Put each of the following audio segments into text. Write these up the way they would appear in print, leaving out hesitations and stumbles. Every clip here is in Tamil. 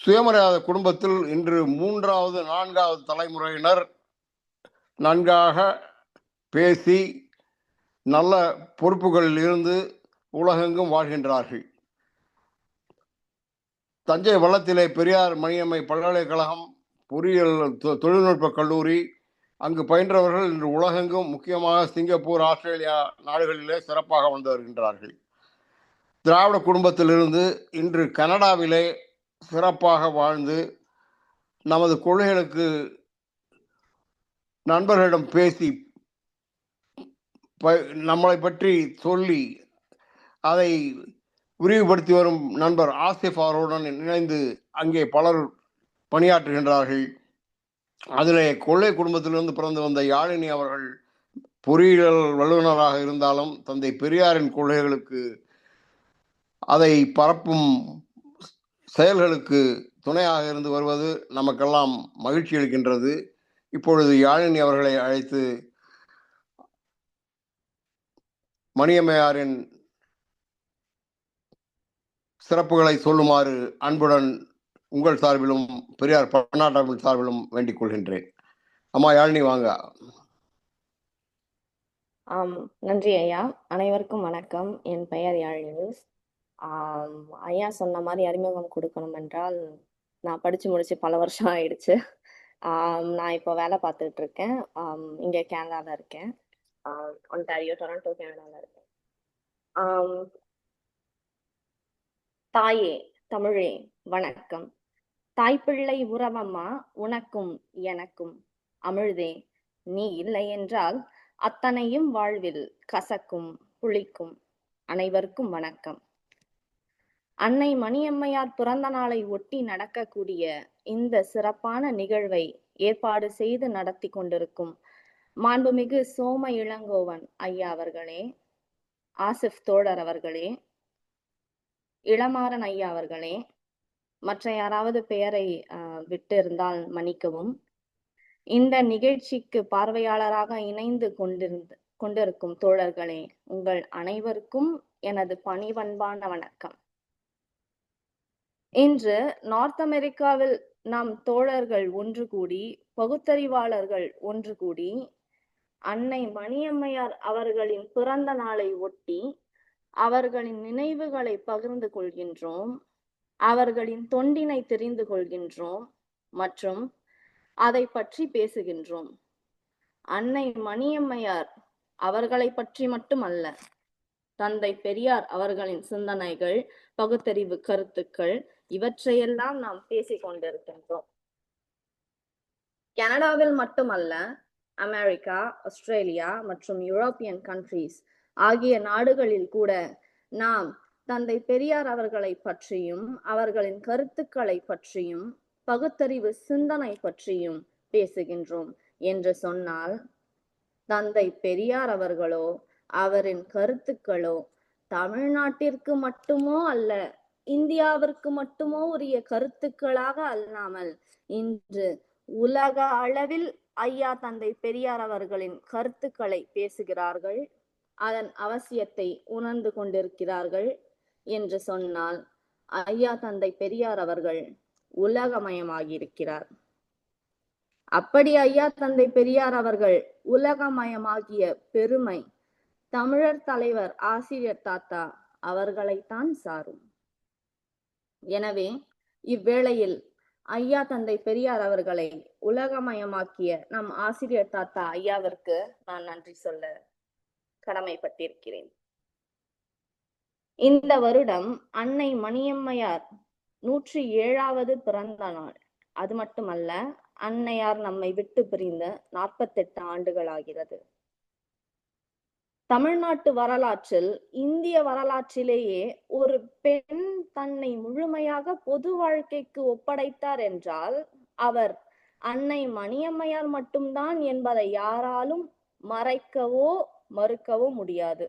சுயமரியாதை குடும்பத்தில் இன்று 3வது 4வது தலைமுறையினர் நன்காக பேசி நல்ல பொறுப்புகளில் இருந்து உலகெங்கும் வாழ்கின்றார்கள். தஞ்சை வளத்திலே பெரியார் மணியம்மை பல்கலைக்கழகம் பொறியியல் தொழில்நுட்ப கல்லூரி அங்கு பயின்றவர்கள் இன்று உலகெங்கும் முக்கியமாக சிங்கப்பூர், ஆஸ்திரேலியா நாடுகளிலே சிறப்பாக வந்து வருகின்றார்கள். திராவிட குடும்பத்திலிருந்து இன்று கனடாவிலே சிறப்பாக வாழ்ந்து நமது கொள்கைகளுக்கு நண்பர்களிடம் பேசி நம்மளை பற்றி சொல்லி அதை விரிவுபடுத்தி வரும் நண்பர் ஆசிஃப் அவர்களுடன் இணைந்து அங்கே பலர் பணியாற்றுகின்றார்கள். அதிலே கொள்ளை குடும்பத்திலிருந்து பிறந்து வந்த யாழினி அவர்கள் பொறியியல் வல்லுநராக இருந்தாலும் தந்தை பெரியாரின் கொள்கைகளுக்கு அதை பரப்பும் செயல்களுக்கு துணையாக இருந்து வருவது நமக்கெல்லாம் மகிழ்ச்சி அளிக்கின்றது. இப்பொழுது யாழினி அவர்களை அழைத்து மணியம்மையாரின் சிறப்புகளை சொல்லுமாறு அன்புடன் உங்கள் சார்பிலும் பெரியார் பன்னாட்டமின் சார்பிலும் வேண்டிக் கொள்கின்றேன். அம்மா யாழினி வாங்க. நன்றி ஐயா. அனைவருக்கும் வணக்கம். என் பெயர் யாழினி. ஐயா சொன்ன மாதிரி அறிமுகம் கொடுக்கணும் என்றால், நான் படிச்சு முடிச்சு பல வருஷம் ஆயிடுச்சு. நான் இப்போ வேலை பார்த்துட்டு இருக்கேன். இங்கே கேனடால இருக்கேன். ஒன்டாரியோ, டொரண்டோ, கேனடால இருக்கேன். தாயே தமிழே வணக்கம். தாய்ப்பிள்ளை உறவம்மா உனக்கும் எனக்கும். அமிழ்தே நீ இல்லை என்றால் அத்தனையும் வாழ்வில் கசக்கும் புளிக்கும். அனைவருக்கும் வணக்கம். அன்னை மணியம்மையார் பிறந்த நாளை ஒட்டி நடக்கக்கூடிய இந்த சிறப்பான நிகழ்வை ஏற்பாடு செய்து நடத்தி கொண்டிருக்கும் மாண்புமிகு சோம இளங்கோவன் ஐயா அவர்களே, ஆசிஃப் தோழர் அவர்களே, இளமாறன் ஐயா அவர்களே, மற்ற யாராவது பெயரை விட்டு இருந்தால் மன்னிக்கவும். இந்த நிகழ்ச்சிக்கு பார்வையாளராக இணைந்து கொண்டிருக்கும் தோழர்களே, உங்கள் அனைவருக்கும் எனது பணிவன்பான வணக்கம். இன்று நார்த் அமெரிக்காவில் நம் தோழர்கள் ஒன்று கூடி, பகுத்தறிவாளர்கள் ஒன்று கூடி, அன்னை மணியம்மையார் அவர்களின் பிறந்த நாளை ஒட்டி அவர்களின் நினைவுகளை பகிர்ந்து கொள்கின்றோம், அவர்களின் தொண்டினை தெரிந்து கொள்கின்றோம் மற்றும் அதை பற்றி பேசுகின்றோம். அன்னை மணியம்மையார் அவர்களை பற்றி மட்டுமல்ல, தந்தை பெரியார் அவர்களின் சிந்தனைகள், பகுத்தறிவு கருத்துக்கள் இவற்றையெல்லாம் நாம் பேசிக் கொண்டிருக்கின்றோம். கனடாவில் மட்டுமல்ல, அமெரிக்கா, ஆஸ்திரேலியா மற்றும் யூரோப்பியன் கண்ட்ரீஸ் ஆகிய நாடுகளில் கூட நாம் தந்தை பெரியார் அவர்களை பற்றியும் அவர்களின் கருத்துக்களை பற்றியும் பகுத்தறிவு சிந்தனை பற்றியும் பேசுகின்றோம் என்று சொன்னால், தந்தை பெரியார் அவர்களோ அவரின் கருத்துக்களோ தமிழ்நாட்டிற்கு மட்டுமோ அல்ல, இந்தியாவிற்கு மட்டுமோ உரிய கருத்துக்களாக அல்லாமல் இன்று உலக அளவில் ஐயா தந்தை பெரியார் அவர்களின் கருத்துக்களை பேசுகிறார்கள், அதன் அவசியத்தை உணர்ந்து கொண்டிருக்கிறார்கள் என்று சொன்னால், ஐயா தந்தை பெரியார் அவர்கள் உலகமயமாகியிருக்கிறார். அப்படி ஐயா தந்தை பெரியார் அவர்கள் உலகமயமாகிய பெருமை தமிழர் தலைவர் ஆசிரியர் தாத்தா அவர்களைத்தான் சாரும். எனவே இவ்வேளையில் ஐயா தந்தை பெரியார் அவர்களை உலகமயமாக்கிய நம் ஆசிரியர் தாத்தா ஐயாவிற்கு நான் நன்றி சொல்ல கடமைப்பட்டிருக்கிறேன். இந்த வருடம் அன்னை மணியம்மையார் 107வது பிறந்த நாள். அது மட்டுமல்ல, அன்னையார் நம்மை விட்டு பிரிந்து 48 ஆண்டுகள் ஆகிறது. தமிழ்நாட்டு வரலாற்றில், இந்திய வரலாற்றிலேயே ஒரு பெண் தன்னை முழுமையாக பொது வாழ்க்கைக்கு ஒப்படைத்தார் என்றால் அவர் அன்னை மணியம்மையார் மட்டும்தான் என்பதை யாராலும் மறைக்கவோ மறுக்கவோ முடியாது.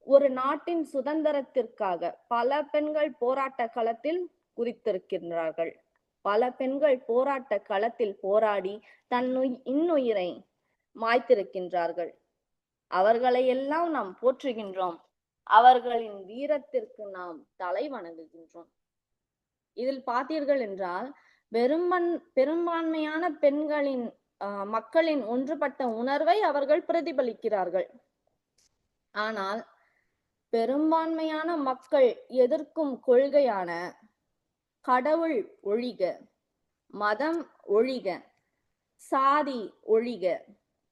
ஒரு நாட்டின் சுதந்திரத்திற்காக பல பெண்கள் போராட்ட களத்தில் குறித்திருக்கின்றார்கள். பல பெண்கள் போராட்ட களத்தில் போராடி இன்னுயிரை மாய்த்திருக்கின்றார்கள். அவர்களை எல்லாம் நாம் போற்றுகின்றோம், அவர்களின் வீரத்திற்கு நாம் தலை வணங்குகின்றோம். இதில் பார்த்தீர்கள் என்றால் பெரும்பான்மையான பெண்களின் மக்களின் ஒன்றுபட்ட உணர்வை அவர்கள் பிரதிபலிக்கிறார்கள். ஆனால் பெரும்பான்மையான மக்கள் எதிர்க்கும் கொள்கையான கடவுள் ஒழிக, மதம் ஒழிக, சாதி ஒழிக,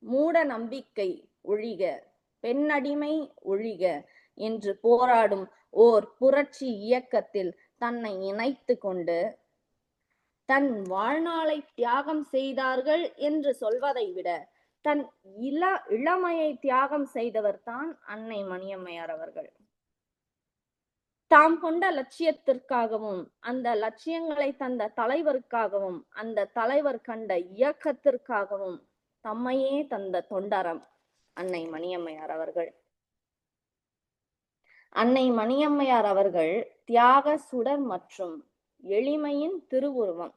மூட நம்பிக்கை ஒழிக, பெண்ணடிமை ஒழிக என்று போராடும் ஓர் புரட்சி இயக்கத்தில் தன்னை இணைத்து கொண்டு தன் வாழ்நாளை தியாகம் செய்தார்கள் என்று சொல்வதை விட தன் இளமையை தியாகம் செய்தவர் தான் அன்னை மணியம்மையார் அவர்கள். தாம் கொண்ட லட்சியத்திற்காகவும் அந்த லட்சியங்களை தந்த தலைவருக்காகவும் அந்த தலைவர் கண்ட இயக்கத்திற்காகவும் தம்மையே தந்த தொண்டரம் அன்னை மணியம்மையார் அவர்கள். அன்னை மணியம்மையார் அவர்கள் தியாக சுடர் மற்றும் எளிமையின் திருவுருவம்.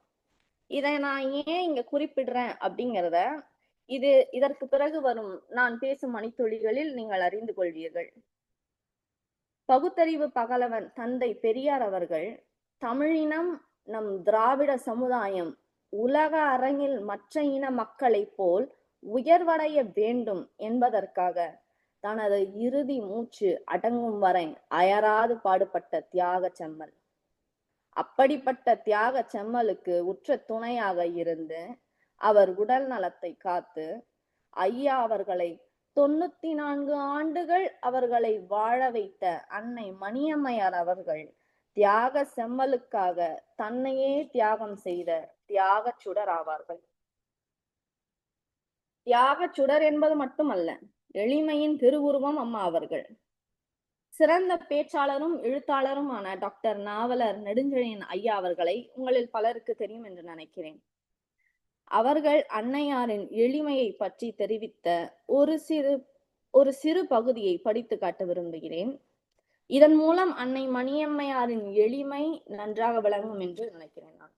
இதை நான் ஏன் இங்க குறிப்பிடுறேன் அப்படிங்கிறத இதற்கு பிறகு வரும் நான் பேசும் மணித்துளிகளில் நீங்கள் அறிந்து கொள்வீர்கள். பகுத்தறிவு பகலவன் தந்தை பெரியார் அவர்கள் தமிழினம் நம் திராவிட சமுதாயம் உலக அரங்கில் மற்ற இன மக்களைப் போல் உயர்வடைய வேண்டும் என்பதற்காக தனது இறுதி மூச்சு அடங்கும் வரை அயராது பாடுபட்ட தியாக செம்மல். அப்படிப்பட்ட தியாக செம்மலுக்கு உற்ற துணையாக இருந்து அவர் உடல் நலத்தை காத்து ஐயா அவர்களை 94 ஆண்டுகள் அவர்களை வாழ வைத்த அன்னை மணியம்மையார் அவர்கள் தியாக செம்மலுக்காக தன்னையே தியாகம் செய்த தியாக சுடர் ஆவார்கள். தியாக சுடர் என்பது மட்டுமல்ல, எளிமையின் திருவுருவம் அம்மா அவர்கள். சிறந்த பேச்சாளரும் எழுத்தாளருமான டாக்டர் நாவலர் நெடுஞ்செழியன் ஐயா அவர்களை உங்களில் பலருக்கு தெரியும் என்று நினைக்கிறேன். அவர்கள் அன்னையாரின் எளிமையை பற்றி தெரிவித்த ஒரு சிறு பகுதியை படித்து காட்ட விரும்புகிறேன். இதன் மூலம் அன்னை மணியம்மையாரின் எளிமை நன்றாக விளங்கும் என்று நினைக்கிறேன். நான்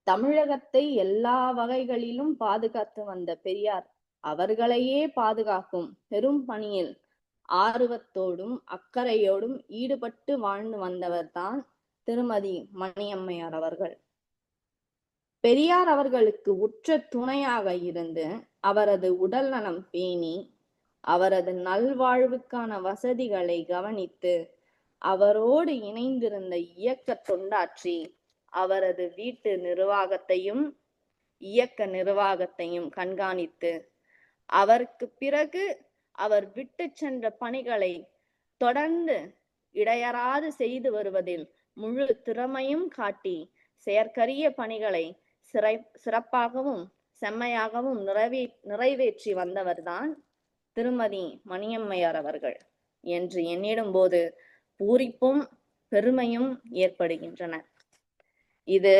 தமிழகத்தை எல்லா வகைகளிலும் பாதுகாத்து வந்த பெரியார் அவர்களையே பாதுகாக்கும் பெரும் பணியில் ஆர்வத்தோடும் அக்கறையோடும் ஈடுபட்டு வாழ்ந்து வந்தவர்தான் திருமதி மணியம்மையார் அவர்கள். பெரியார் அவர்களுக்கு உற்ற துணையாக இருந்து அவரது உடல் நலம் பேணி அவரது நல்வாழ்வுக்கான வசதிகளை கவனித்து அவரோடு இணைந்திருந்த இயக்க தொண்டாற்றி அவரது வீட்டு நிர்வாகத்தையும் இயக்க நிர்வாகத்தையும் கண்காணித்து அவருக்கு பிறகு அவர் விட்டு சென்ற பணிகளை தொடர்ந்து இடையறாது செய்து வருவதில் முழு திறமையும் காட்டி செயற்கரிய பணிகளை சிறப்பாகவும் செம்மையாகவும் நிறைவேற்றி வந்தவர்தான் திருமதி மணியம்மையார் அவர்கள் என்று எண்ணிடும் போது பூரிப்பும் பெருமையும் ஏற்படுகின்றன. இது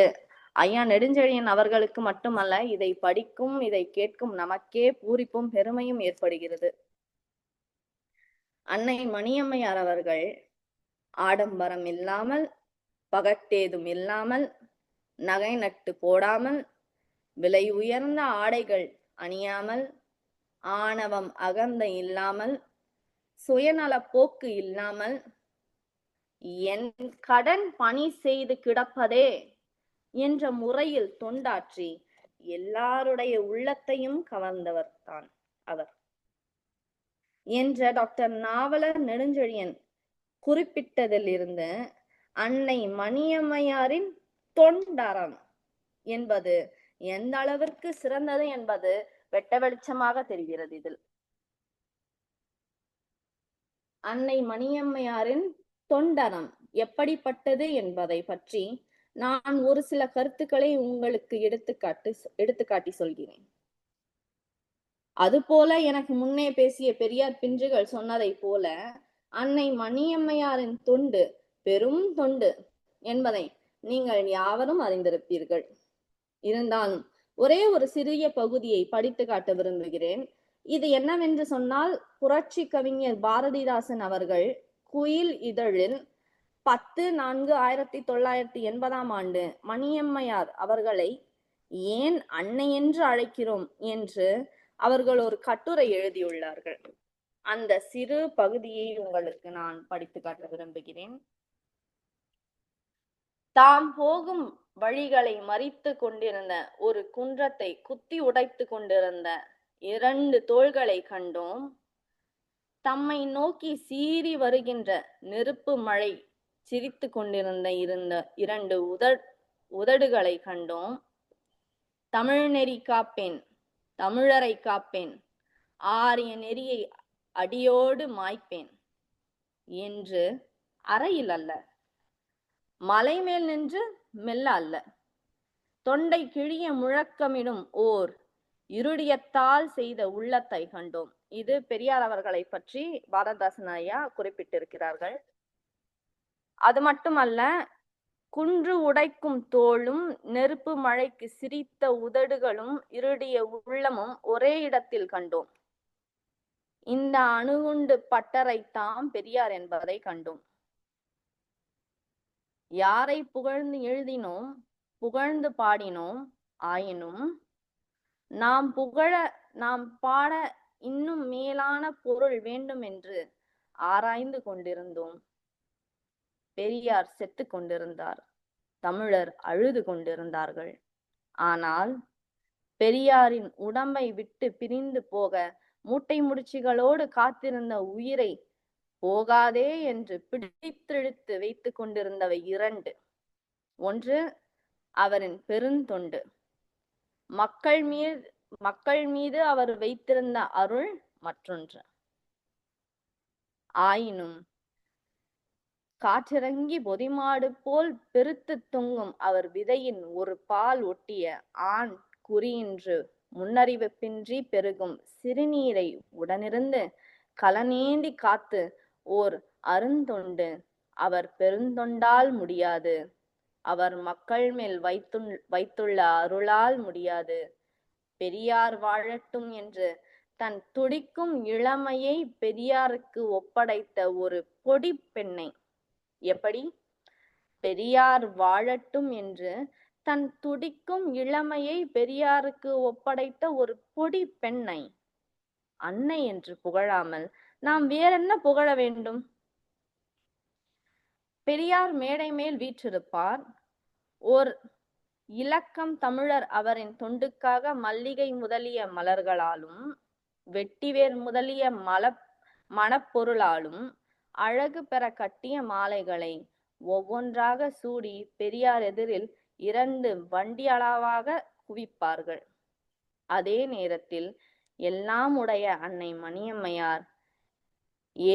ஐயா நெடுஞ்செழியன் அவர்களுக்கு மட்டுமல்ல, இதை படிக்கும் இதை கேட்கும் நமக்கே பூரிப்பும் பெருமையும் ஏற்படுகிறது. அன்னை மணியம்மையார் அவர்கள் ஆடம்பரம் இல்லாமல், பகட்டேதும் இல்லாமல், நகை நட்டு போடாமல், விலை உயர்ந்த ஆடைகள் அணியாமல், ஆணவம் அகந்தை இல்லாமல், சுயநல போக்கு இல்லாமல், என் கடன் பணி செய்து கிடப்பதே என்ற முறையில் தொண்டாற்றி எல்லாருடைய உள்ளத்தையும் கவர்ந்தவர் தான் அவர் என்ற டாக்டர் நாவலர் நெடுஞ்செழியன் குறிப்பிட்டதிலிருந்து அன்னை மணியம்மையாரின் தொண்டரம் என்பது எந்த அளவிற்கு சிறந்தது என்பது வெட்ட வெளிச்சமாக தெரிகிறது. இதில் அன்னை மணியம்மையாரின் தொண்டரம் எப்படிப்பட்டது என்பதை பற்றி நான் ஒரு சில கருத்துக்களை உங்களுக்கு எடுத்துக்காட்டி சொல்கிறேன். அதுபோல எனக்கு முன்னே பேசிய பெரியார் பிஞ்சுகள் சொன்னதை போல அன்னை மணியம்மையாரின் தொண்டு பெரும் தொண்டு என்பதை நீங்கள் யாவரும் அறிந்திருப்பீர்கள். இருந்தாலும் ஒரே ஒரு சிறிய பகுதியை படித்து காட்ட விரும்புகிறேன். இது என்னவென்று சொன்னால், புரட்சி கவிஞர் பாரதிதாசன் அவர்கள் குயில் இதழில் 10/4/1980 மணியம்மையார் அவர்களை ஏன் அன்னை என்று அழைக்கிறோம் என்று அவர்கள் ஒரு கட்டுரை எழுதியுள்ளார்கள். அந்த சிறு பகுதியை உங்களுக்கு நான் படித்து காட்ட விரும்புகிறேன். தாம் போகும் வழிகளை மறித்து கொண்டிருந்த ஒரு குன்றத்தை குத்தி உடைத்து கொண்டிருந்த 2 தோள்களை கண்டோம். தம்மை நோக்கி சீறி வருகின்ற நெருப்பு மழை சிரித்து கொண்டிருந்த 2 உதடுகளை கண்டோம். தமிழ் நெறி காப்பேன், தமிழரை காப்பேன், ஆரிய நெறியை அடியோடு மாய்ப்பேன் என்று அறையில் அல்ல, மலை மேல் நின்று மெல்ல அல்ல, தொண்டை கிழிய முழக்கமிடும் ஓர் இருடியத்தால் செய்த உள்ளத்தை கண்டோம். இது பெரியார் அவர்களை பற்றி பாரதிதாசன் ஐயா குறிப்பிட்டிருக்கிறார்கள். அது மட்டுமல்ல, குன்று உடைக்கும் தோளும் நெருப்பு மழைக்கு சிரித்த உதடுகளும் இருடிய உள்ளமும் ஒரே இடத்தில் கண்டோம். இந்த அணுகுண்டு பட்டறைத்தாம் பெரியார் என்பதை கண்டோம். யாரை புகழ்ந்து எழுதினோம், புகழ்ந்து பாடினோம், ஆயினும் நாம் பாட இன்னும் மேலான பொருள் வேண்டும் என்று ஆராய்ந்து கொண்டிருந்தோம். பெரியார் செத்து கொண்டிருந்தார், தமிழர் அழுது கொண்டிருந்தார்கள். ஆனால் பெரியாரின் உடம்பை விட்டு பிரிந்து போக மூட்டை முடிச்சுகளோடு காத்திருந்த உயிரை போகாதே என்று பிடித்திழுத்து வைத்துக் கொண்டிருந்தவை 2. ஒன்று அவரின் பெருந்தொண்டு, மக்கள் மீது அவர் வைத்திருந்த அருள் மற்றொன்று. ஆயினும் காற்றிறங்கி பொதிமாடு போல் பெருத்து தொங்கும் அவர் விதையின் ஒரு பால் ஒட்டிய ஆண் குறியின்று முன்னறிவிப்பின்றி பெருகும் சிறுநீரை உடனிருந்து களனேந்தி காத்து ஓர் அருந்தொண்டு அவர் பெருந்தொண்டால் முடியாது, அவர் மக்கள் மேல் வைத்துள்ள அருளால் முடியாது. பெரியார் வாழட்டும் என்று தன் துடிக்கும் இளமையை பெரியாருக்கு ஒப்படைத்த ஒரு பொடி பெண்ணை, எப்படி? பெரியார் வாழட்டும் என்று தன் துடிக்கும் இளமையை பெரியாருக்கு ஒப்படைத்த ஒரு பொடி பெண்ணை அன்னை என்று புகழாமல் நாம் வேறென்ன புகழ வேண்டும்? பெரியார் மேடை மேல் வீற்றிருப்பார். ஓர் இலக்கம் தமிழர் அவரின் தொண்டுக்காக மல்லிகை முதலிய மலர்களாலும் வெட்டிவேர் முதலிய மணப்பொருளாலும் அழகு பெற கட்டிய மாலைகளை ஒவ்வொன்றாக சூடி பெரியார் எதிரில் 2 வண்டி அளவாக குவிப்பார்கள். அதே நேரத்தில் எல்லாம் உடைய அன்னை மணியம்மையார்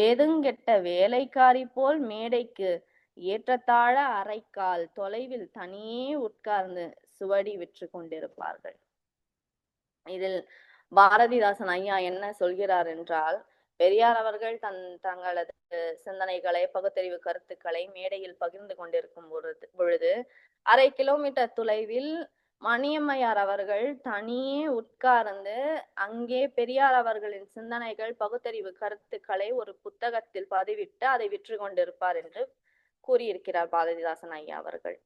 ஏதுங்கெட்ட வேலைக்காரி போல் மேடைக்கு ஏற்றத்தாழ அரைக்கால் தொலைவில் தனியே உட்கார்ந்து சுவடி விற்று கொண்டிருப்பார்கள். இதில் பாரதிதாசன் ஐயா என்ன சொல்கிறார் என்றால், பெரியார் அவர்கள் தங்களது சிந்தனைகளை, பகுத்தறிவு கருத்துக்களை மேடையில் பகிர்ந்து கொண்டிருக்கும் பொழுது 1/2 கிலோமீட்டர் தொலைவில் மணியம்மையார் அவர்கள் தனியே உட்கார்ந்து அங்கே பெரியார் அவர்களின் சிந்தனைகள், பகுத்தறிவு கருத்துக்களை ஒரு புத்தகத்தில் பதிவிட்டு அதை விற்று கொண்டிருப்பார் என்று கூறியிருக்கிறார் பாரதிதாசன் ஐயா அவர்கள்.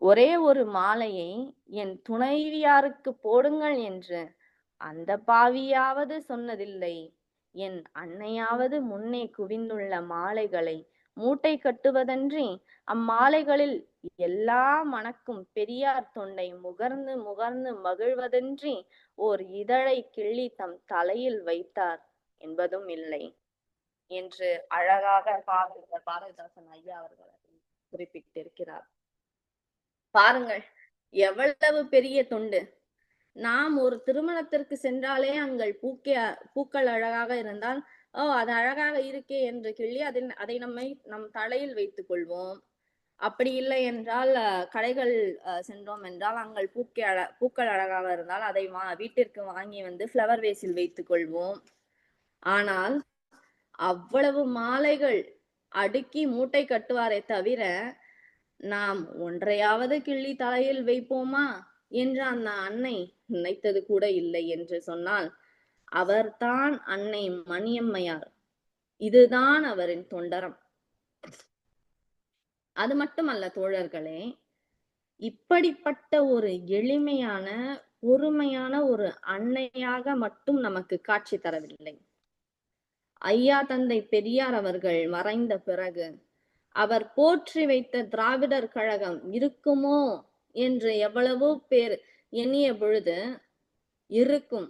ஒரே ஒரு மாலையை என் துணைவியாருக்கு போடுங்கள் என்று அந்த பாவியாவது சொன்னதில்லை. என் அன்னையாவது முன்னே குவிந்துள்ள மாலைகளை மூட்டை கட்டுவதன்றி அம்மாலைகளில் எல்லா மணக்கும் பெரியார் தொண்டை முகர்ந்து முகர்ந்து மகிழ்வதன்றி ஓர் இதழை கிள்ளி தம் தலையில் வைத்தார் என்பதும் இல்லை என்று அழகாக பாரதிதாசன் ஐயா அவர்கள் குறிப்பிட்டிருக்கிறார். பாருங்கள், எவ்வளவு பெரிய தொண்டு. நாம் ஒரு திருமணத்திற்கு சென்றாலே அங்கள் பூக்கள் அழகாக இருந்தால், அது அழகாக இருக்கே என்று கிள்ளி அதை நம் தலையில் வைத்துக் கொள்வோம். அப்படி இல்லை என்றால் கடைகள் சென்றோம் என்றால் அங்கள் பூக்கள் அழகாக இருந்தால் அதை வீட்டிற்கு வாங்கி வந்து ஃப்ளவர் வேஸில் வைத்துக் கொள்வோம். ஆனால் அவ்வளவு மாலைகள் அடுக்கி மூட்டை கட்டுவாரே தவிர நாம் ஒன்றையாவது கிள்ளி தலையில் வைப்போமா என்று அந்த அன்னை நினைத்தது கூட இல்லை என்று சொன்னால் அவர்தான் அன்னை மணியம்மையார். இதுதான் அவரின் தொண்டரம். அது மட்டுமல்ல தோழர்களே, இப்படிப்பட்ட ஒரு எளிமையான பொறுமையான ஒரு அன்னையாக மட்டும் நமக்கு காட்சி தரவில்லை. ஐயா தந்தை பெரியார் அவர்கள் மறைந்த பிறகு அவர் போற்றி வைத்த திராவிடர் கழகம் இருக்குமோ என்று எவ்வளவோ பேர் எண்ணிய பொழுது இருக்கும்,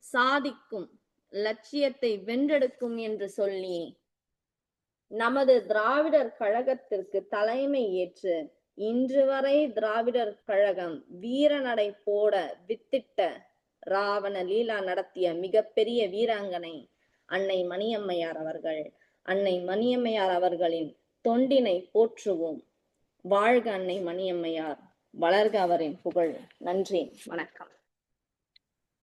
சாதிக்கும், லட்சியத்தை வென்றெடுக்கும் என்று சொல்லி நமது திராவிடர் கழகத்திற்கு தலைமை ஏற்று இன்று வரை திராவிடர் கழகம் வீரநடை போட வித்திட்ட ராவண லீலா நடத்திய மிகப்பெரிய வீராங்கனை அன்னை மணியம்மையார் அவர்கள். அன்னை மணியம்மையார் அவர்களின் தொண்டினை போற்றுவோம். வாழ்க அன்னை மணியம்மையார், வளர்க அவரின் புகழ். நன்றி, வணக்கம்.